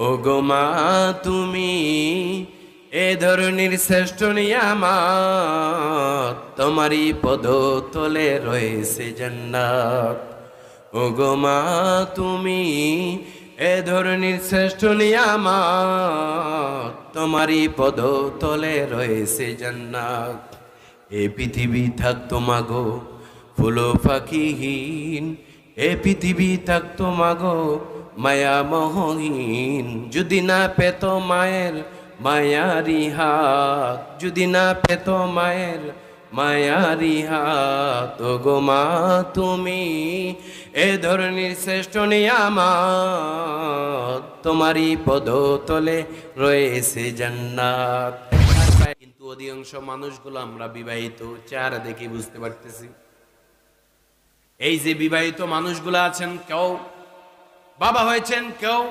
ও গো মা তুমি এ ধরনের শ্রেষ্ঠ নিয়ামত, তোমারই পদ তলে রয়েছে জান্নাত। ও গো মা তুমি এ ধরনের শ্রেষ্ঠ নিয়ামত, তোমারই পদ তলে রয়েছে জান্নাত। এ পৃথিবী থাকতো মাগো ফুল পাখিহীন, এ পৃথিবী থাকতো মাগো মায়া মোহহীন, যদি না পেত মায়ের মায়ারি হাত, যদি না পেত মায়ের মায়ারি হাত। ও গো মা তুমি এ ধরনের শ্রেষ্ঠ নিয়ামত, তোমারই পদ তলে রয়েছে জান্নাত। কিন্তু অধিকাংশ মানুষগুলো আমরা বিবাহিত, চেহারা দেখে বুঝতে পারতেছি। এই যে বিবাহিত মানুষগুলো আছেন, কেউ বাবা হয়েছেন, কেউ